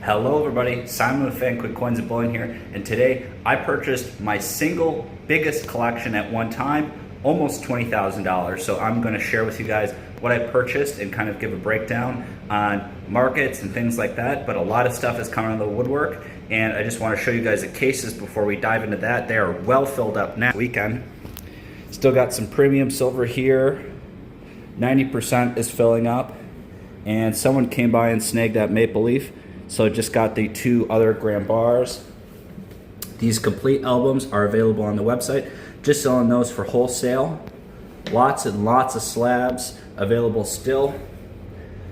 Hello everybody, Simon with Quigg Coins and Bullion here, and today I purchased my single biggest collection at one time, almost $20,000. So I'm going to share with you guys what I purchased and kind of give a breakdown on markets and things like that, but a lot of stuff is coming out of the woodwork, and I just want to show you guys the cases before we dive into that. They are well filled up now. Weekend. Still got some premium silver here, 90% is filling up, and someone came by and snagged that maple leaf. So just got the 2 other gram bars. These complete albums are available on the website. Just selling those for wholesale. Lots and lots of slabs available still.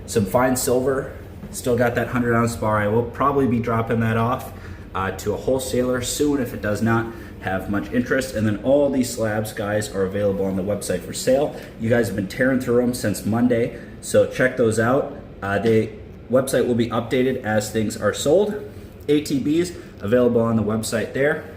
Some fine silver. Still got that 100-ounce bar. I will probably be dropping that off to a wholesaler soon if it does not have much interest. And then all these slabs, guys, are available on the website for sale. You guys have been tearing through them since Monday, so check those out. Website will be updated as things are sold. ATBs available on the website there.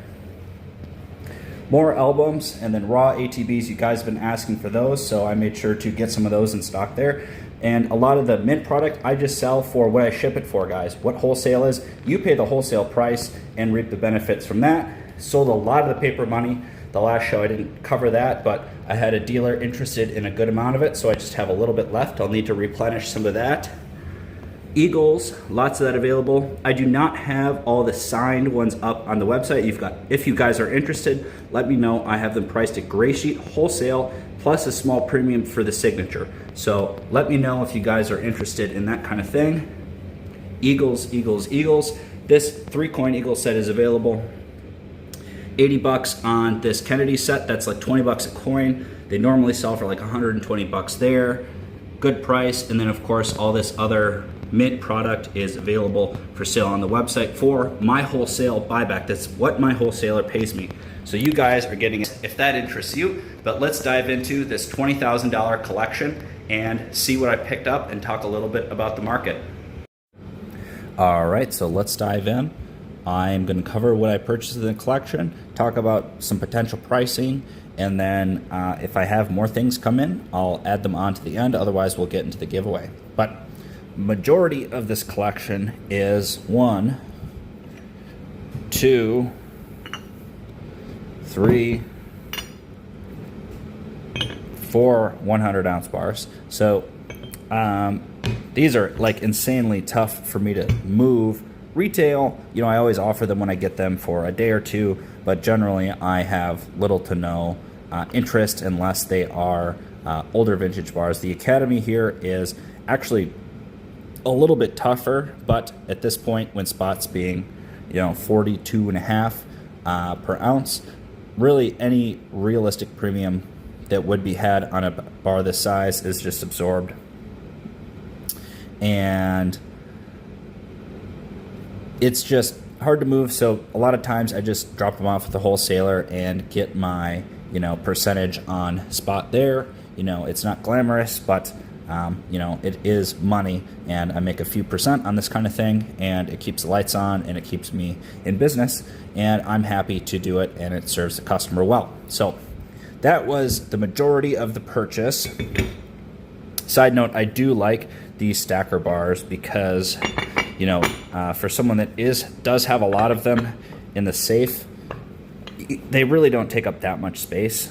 More albums and then raw ATBs. You guys have been asking for those, so I made sure to get some of those in stock there. And a lot of the mint product I just sell for what I ship it for, guys. What wholesale is, you pay the wholesale price and reap the benefits from that. Sold a lot of the paper money. The last show I didn't cover that, but I had a dealer interested in a good amount of it, so I just have a little bit left. I'll need to replenish some of that. Eagles, lots of that available. I do not have all the signed ones up on the website. If you guys are interested, let me know. I have them priced at gray sheet wholesale plus a small premium for the signature. So let me know if you guys are interested in that kind of thing. Eagles, Eagles, Eagles. This 3-coin Eagle set is available. 80 bucks on this Kennedy set. That's like 20 bucks a coin. They normally sell for like 120 bucks there. Good price. And then of course all this other mint product is available for sale on the website for my wholesale buyback. That's what my wholesaler pays me. So you guys are getting it if that interests you. But let's dive into this $20,000 collection and see what I picked up and talk a little bit about the market. All right, so let's dive in. I'm going to cover what I purchased in the collection, talk about some potential pricing, and then if I have more things come in, I'll add them on to the end. Otherwise, we'll get into the giveaway. But majority of this collection is 1, 2, 3, 4 100-ounce bars. So these are like insanely tough for me to move. Retail, you know, I always offer them when I get them for a day or two, but generally I have little to no interest unless they are older vintage bars. The Academy here is actually a little bit tougher, but at this point, when spots being, you know, 42.5 per ounce, really any realistic premium that would be had on a bar this size is just absorbed. And it's just hard to move, so a lot of times I just drop them off with the wholesaler and get my, you know, percentage on spot there. You know, it's not glamorous, but you know, it is money, and I make a few percent on this kind of thing, and it keeps the lights on, and it keeps me in business, and I'm happy to do it, and it serves the customer well. So that was the majority of the purchase. Side note, I do like these stacker bars because, you know, for someone that does have a lot of them in the safe, they really don't take up that much space,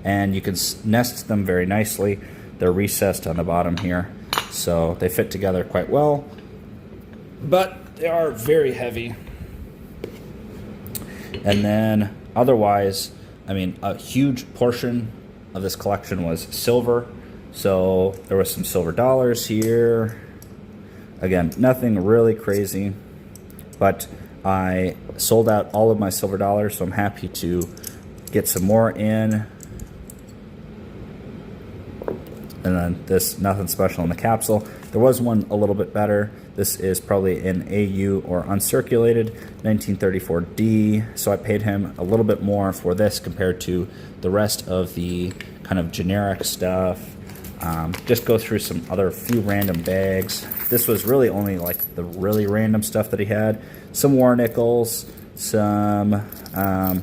and you can nest them very nicely. They're recessed on the bottom here, so they fit together quite well, but they are very heavy. And then otherwise, I mean, a huge portion of this collection was silver, so there was some silver dollars here. Again, nothing really crazy, but I sold out all of my silver dollars, so I'm happy to get some more in. And then this, nothing special in the capsule. There was one a little bit better. This is probably an AU or uncirculated 1934D. So I paid him a little bit more for this compared to the rest of the kind of generic stuff. Just go through some other few random bags. This was really only like the really random stuff that he had. Some war nickels, some,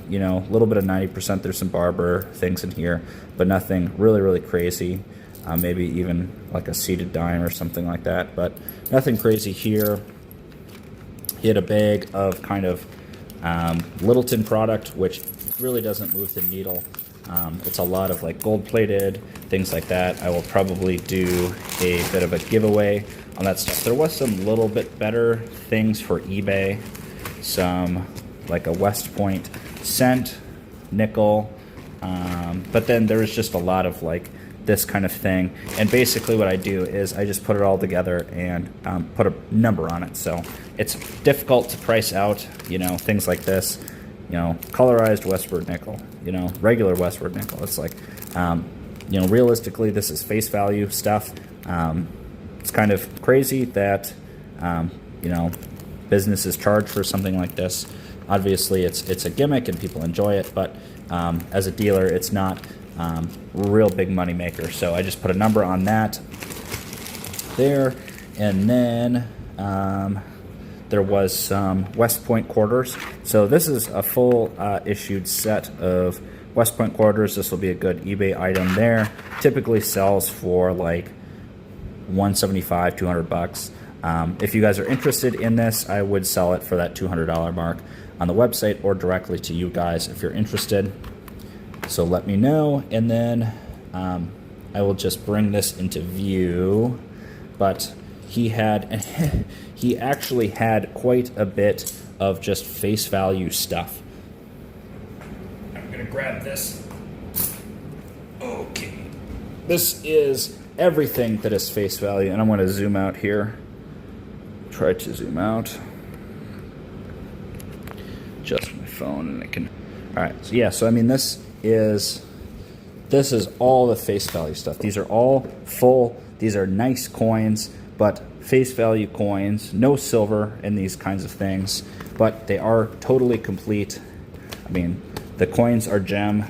you know, a little bit of 90%. There's some barber things in here, but nothing really, really crazy. Maybe even like a seated dime or something like that, but nothing crazy here. He had a bag of kind of Littleton product, which really doesn't move the needle. It's a lot of like gold-plated, things like that. I will probably do a bit of a giveaway on that stuff. There was some little bit better things for eBay. Some like a West Point cent, nickel, but then there was just a lot of like this kind of thing. And basically what I do is I just put it all together and put a number on it. So it's difficult to price out, you know, things like this, you know, colorized Westward nickel, you know, regular Westward nickel. It's like, you know, realistically, this is face value stuff. It's kind of crazy that, you know, businesses charge for something like this. Obviously, it's a gimmick and people enjoy it, but as a dealer, it's not a real big money maker. So I just put a number on that there, and then there was some West Point quarters. So this is a full issued set of West Point quarters. This will be a good eBay item there. Typically sells for like $175, $200. If you guys are interested in this, I would sell it for that $200 mark on the website or directly to you guys if you're interested. So let me know, and then I will just bring this into view. But he actually had quite a bit of just face value stuff. I'm gonna grab this. Okay, this is everything that is face value, and I'm going to zoom out here. Try to zoom out. Just my phone, and I can. All right. So yeah. So I mean, this is all the face value stuff. These are all full. These are nice coins, but face value coins. No silver in these kinds of things, but they are totally complete. I mean, the coins are gem.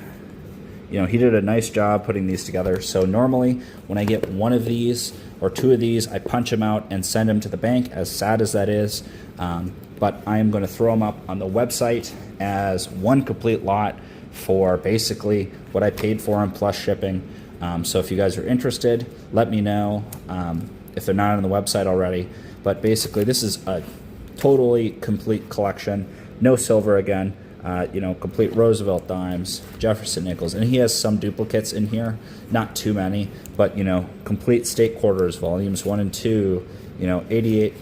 You know, he did a nice job putting these together. So normally when I get one of these or two of these, I punch them out and send them to the bank, as sad as that is. But I am going to throw them up on the website as one complete lot for basically what I paid for them plus shipping. So if you guys are interested, let me know if they're not on the website already. But basically this is a totally complete collection. No silver again. You know, complete Roosevelt dimes, Jefferson nickels, and he has some duplicates in here, not too many, but, you know, complete state quarters, volumes 1 and 2, you know, 88,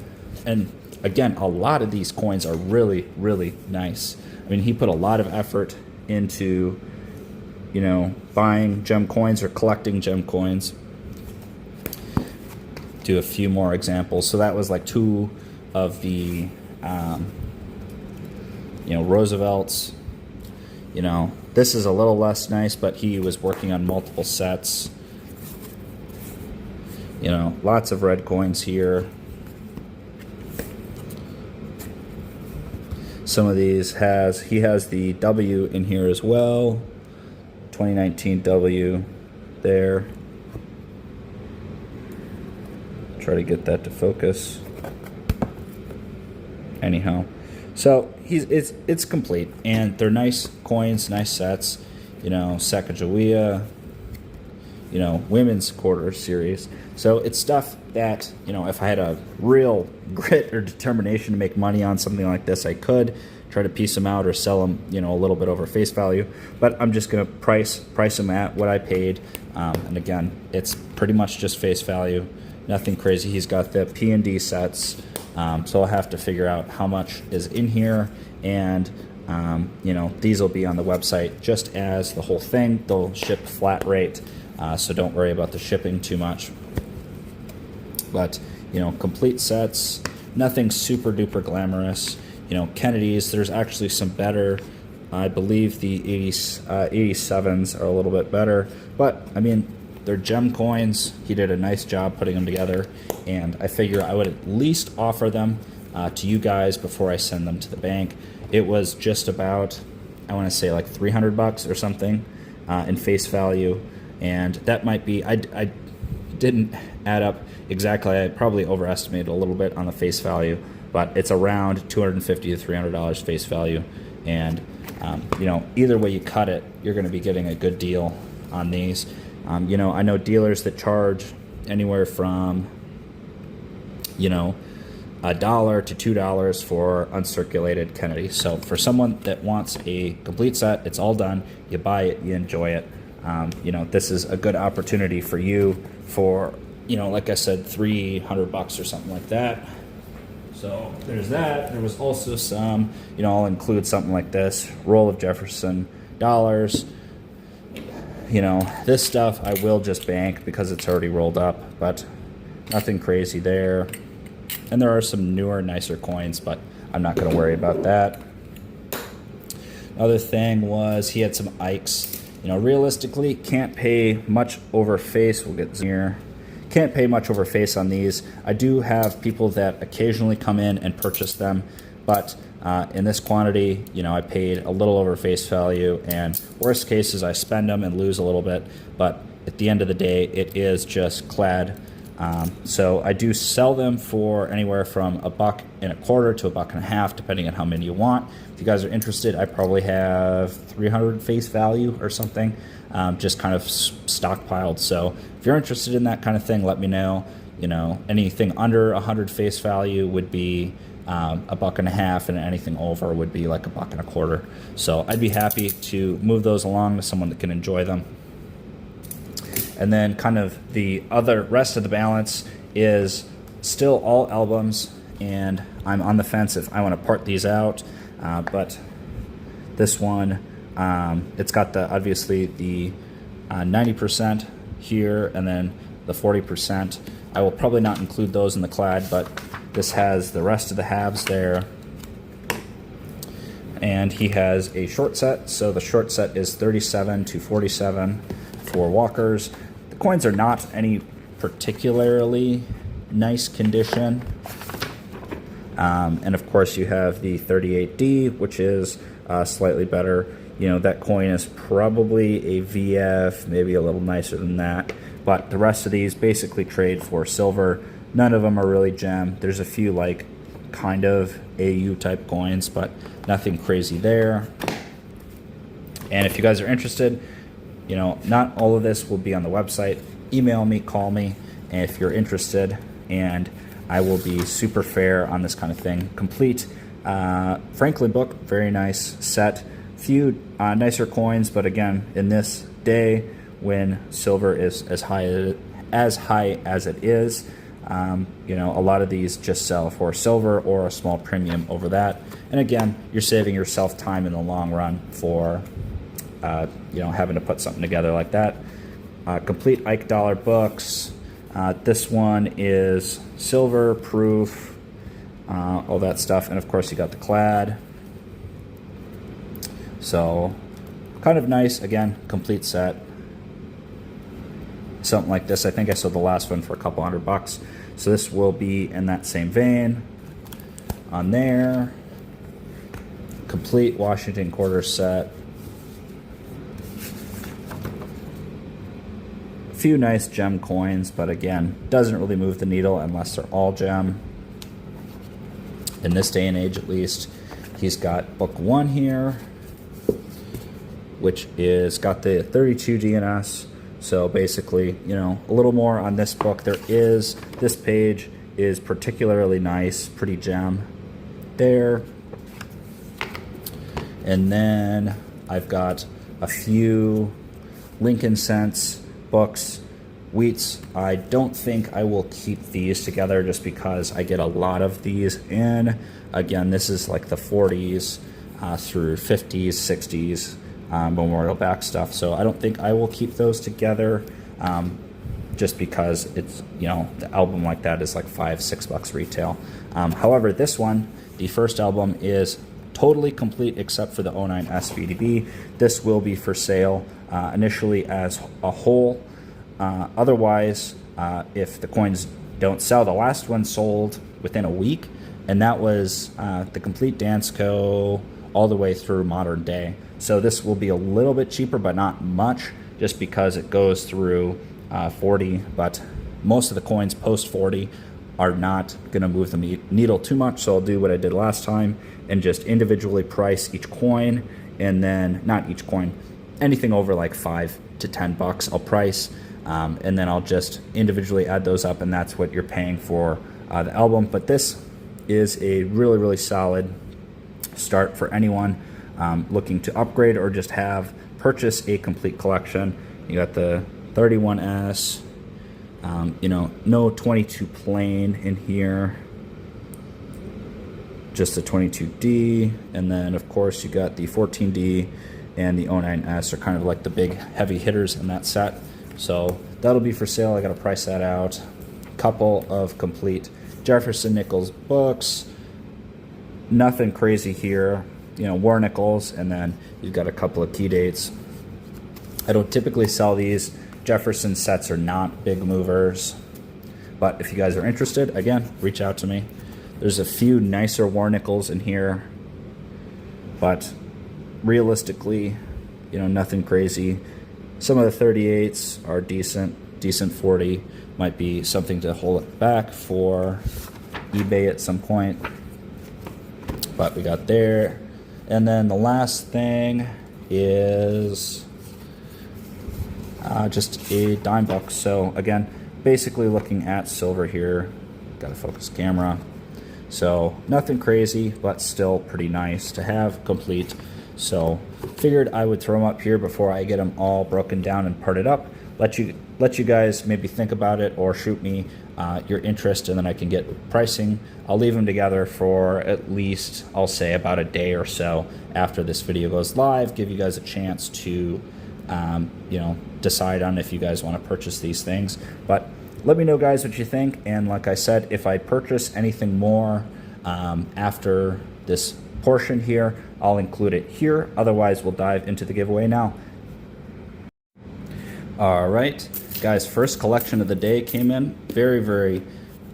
and again, a lot of these coins are really, really nice. I mean, he put a lot of effort into, you know, buying gem coins or collecting gem coins. Do a few more examples. So that was like two of the you know, Roosevelt's. You know, this is a little less nice, but he was working on multiple sets. You know, lots of red coins here. Some of these he has the W in here as well. 2019 W there. Try to get that to focus. Anyhow. So it's complete, and they're nice coins, nice sets. You know, Sacagawea, you know, women's quarter series. So it's stuff that, you know, if I had a real grit or determination to make money on something like this, I could try to piece them out or sell them, you know, a little bit over face value. But I'm just gonna price them at what I paid. And again, it's pretty much just face value, nothing crazy. He's got the P&D sets. So I'll have to figure out how much is in here, and you know, these will be on the website just as the whole thing. They'll ship flat rate, so don't worry about the shipping too much. But, you know, complete sets, nothing super duper glamorous. You know, Kennedy's, there's actually some better. I believe the 87s are a little bit better, but I mean, they're gem coins. He did a nice job putting them together, and I figure I would at least offer them to you guys before I send them to the bank. It was just about, I want to say like $300 or something in face value, and that might be, I didn't add up exactly. I probably overestimated a little bit on the face value, but it's around $250 to $300 face value, and you know, either way you cut it, you're going to be getting a good deal on these. You know, I know dealers that charge anywhere from, you know, $1 to $2 for uncirculated Kennedy. So for someone that wants a complete set, it's all done. You buy it, you enjoy it. You know, this is a good opportunity for you for, you know, like I said, $300 or something like that. So there's that. There was also some, you know, I'll include something like this, roll of Jefferson dollars. You know, this stuff I will just bank because it's already rolled up, but nothing crazy there. And there are some newer, nicer coins, but I'm not going to worry about that. Another thing was he had some Ikes. You know, realistically, can't pay much over face. We'll get here. Can't pay much over face on these. I do have people that occasionally come in and purchase them, but in this quantity, you know, I paid a little over face value, and worst case is I spend them and lose a little bit, but at the end of the day, it is just clad. So I do sell them for anywhere from $1.25 to $1.50, depending on how many you want. If you guys are interested, I probably have 300 face value or something, just kind of stockpiled. So if you're interested in that kind of thing, let me know. You know, anything under 100 face value would be $1.50, and anything over would be like $1.25. So I'd be happy to move those along to someone that can enjoy them. And then kind of the rest of the balance is still all albums, and I'm on the fence if I want to part these out. But this one, it's got obviously the 90% here, and then the 40%. I will probably not include those in the clad, but this has the rest of the halves there. And he has a short set, so the short set is 37 to 47 for walkers. The coins are not any particularly nice condition. And of course you have the 38D, which is slightly better. You know, that coin is probably a VF, maybe a little nicer than that. But the rest of these basically trade for silver. None of them are really gem. There's a few like kind of AU type coins, but nothing crazy there. And if you guys are interested, you know, not all of this will be on the website. Email me, call me, and if you're interested, and I will be super fair on this kind of thing. Complete Franklin book, very nice set. Few nicer coins, but again, in this day when silver is as high as it is, you know, a lot of these just sell for silver or a small premium over that. And again, you're saving yourself time in the long run for you know, having to put something together like that. Complete Ike dollar books. This one is silver proof, all that stuff, and of course you got the clad. So kind of nice. Again, complete set. Something like this. I think I sold the last one for a couple $100. So this will be in that same vein. On there, complete Washington quarter set. Few nice gem coins, but again, doesn't really move the needle unless they're all gem. In this day and age, at least. He's got book 1 here, which is got the 32 DNS. So basically, you know, a little more on this book. This page is particularly nice, pretty gem there. And then I've got a few Lincoln Cents books. Wheats, I don't think I will keep these together just because I get a lot of these in. Again, this is like the 40s through 50s, 60s memorial back stuff. So I don't think I will keep those together just because it's, you know, the album like that is like $5-6 retail. However, this one, the first album, is totally complete except for the 09 SVDB. This will be for sale initially as a whole. Otherwise, if the coins don't sell, the last one sold within a week, and that was the complete Dansko all the way through modern day. So this will be a little bit cheaper, but not much, just because it goes through 40, but most of the coins post 40 are not going to move the needle too much. So I'll do what I did last time and just individually price each coin, and then not each coin, anything over like $5 to $10 I'll price, and then I'll just individually add those up, and that's what you're paying for the album. But this is a really, really solid start for anyone looking to upgrade or just purchase a complete collection. You got the 31S, you know, no 22 plane in here, just the 22D, and then of course you got the 14D and the 09S are kind of like the big heavy hitters in that set. So that'll be for sale. I got to price that out. Couple of complete Jefferson Nichols books. Nothing crazy here. You know, war nickels, and then you've got a couple of key dates. I don't typically sell these. Jefferson sets are not big movers, but if you guys are interested, again, reach out to me. There's a few nicer war nickels in here, but realistically, you know, nothing crazy. Some of the 38s are decent 40 might be something to hold it back for eBay at some point, but we got there. And then the last thing is just a dime box. So again, basically looking at silver here. Got a focus camera. So nothing crazy, but still pretty nice to have complete. So figured I would throw them up here before I get them all broken down and parted up. Let you guys maybe think about it or shoot me your interest, and then I can get pricing. I'll leave them together for at least, I'll say, about a day or so after this video goes live. Give you guys a chance to you know, decide on if you guys want to purchase these things. But let me know, guys, what you think. And like I said, if I purchase anything more after this portion here, I'll include it here. Otherwise, we'll dive into the giveaway now. All right, guys, first collection of the day came in. Very, very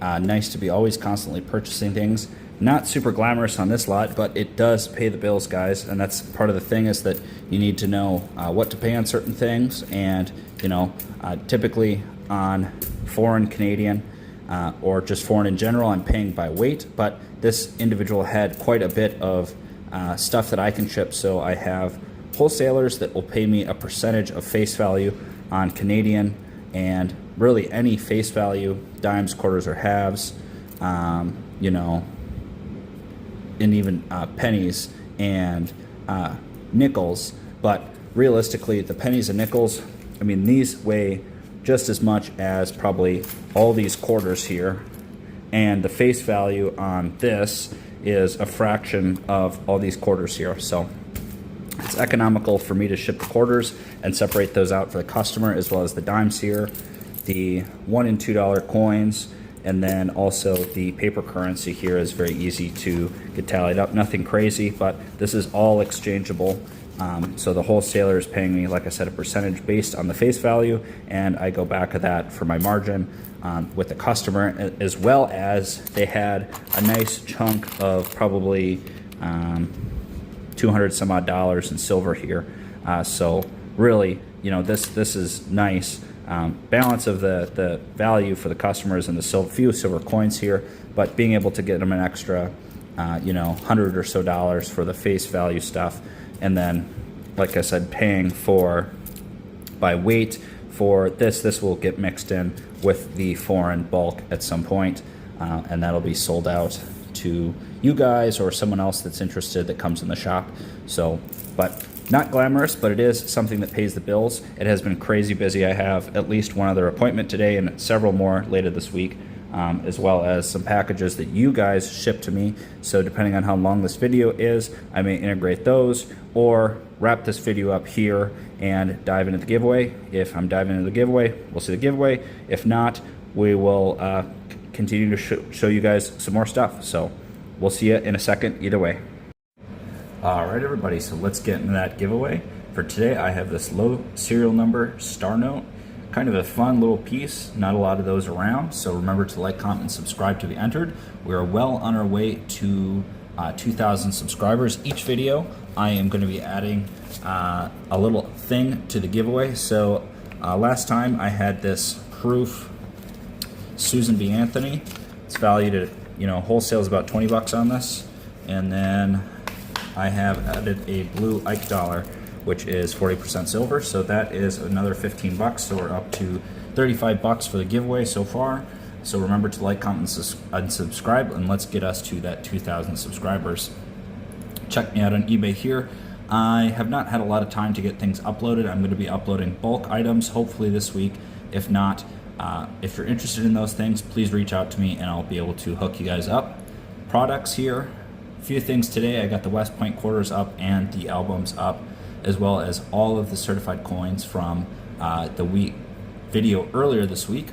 nice to be always constantly purchasing things. Not super glamorous on this lot, but it does pay the bills, guys. And that's part of the thing, is that you need to know what to pay on certain things. And, you know, typically on foreign Canadian or just foreign in general, I'm paying by weight. But this individual had quite a bit of stuff that I can ship. So I have wholesalers that will pay me a percentage of face value on Canadian, and really any face value, dimes, quarters, or halves, you know, and even pennies and nickels. But realistically, the pennies and nickels, I mean, these weigh just as much as probably all these quarters here, and the face value on this is a fraction of all these quarters here. So it's economical for me to ship the quarters and separate those out for the customer, as well as the dimes here, the $1 and $2 coins, and then also the paper currency here is very easy to get tallied up. Nothing crazy, but this is all exchangeable. So the wholesaler is paying me, like I said, a percentage based on the face value, and I go back at that for my margin with the customer, as well as they had a nice chunk of probably 200 some odd dollars in silver here. So really, you know, this is nice. Balance of the value for the customers and the few silver coins here, but being able to get them an extra, you know, $100 or so for the face value stuff. And then, like I said, paying by weight for this will get mixed in with the foreign bulk at some point, and that'll be sold out to you guys or someone else that's interested that comes in the shop. So, but not glamorous, but it is something that pays the bills. It has been crazy busy. I have at least one other appointment today and several more later this week, as well as some packages that you guys ship to me. So depending on how long this video is, I may integrate those or wrap this video up here and dive into the giveaway. If I'm diving into the giveaway, we'll see the giveaway. If not, we will continue to show you guys some more stuff. So we'll see you in a second either way. All right, everybody, so let's get into that giveaway. For today, I have this low serial number star note. Kind of a fun little piece, not a lot of those around, so remember to like, comment, and subscribe to be entered. We are well on our way to 2,000 subscribers. Each video, I am going to be adding a little thing to the giveaway. So last time I had this proof Susan B. Anthony. It's valued at, you know, wholesale is about 20 bucks on this. And then I have added a blue Ike dollar, which is 40% silver, so that is another 15 bucks, so we're up to 35 bucks for the giveaway so far. So remember to like, comment, and subscribe, and let's get us to that 2,000 subscribers. Check me out on eBay here. I have not had a lot of time to get things uploaded. I'm going to be uploading bulk items hopefully this week. If not, if you're interested in those things, please reach out to me and I'll be able to hook you guys up. Products here, a few things today. I got the West Point quarters up and the albums up, as well as all of the certified coins from the video earlier this week.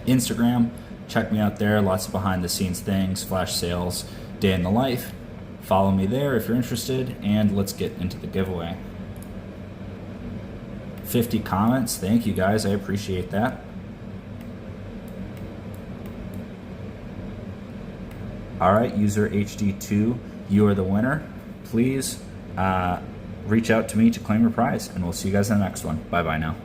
Instagram, check me out there. Lots of behind the scenes things, flash sales, day in the life. Follow me there if you're interested, and let's get into the giveaway. 50 comments, thank you guys, I appreciate that. All right, user HD2, you are the winner. Please reach out to me to claim your prize, and we'll see you guys in the next one. Bye-bye now.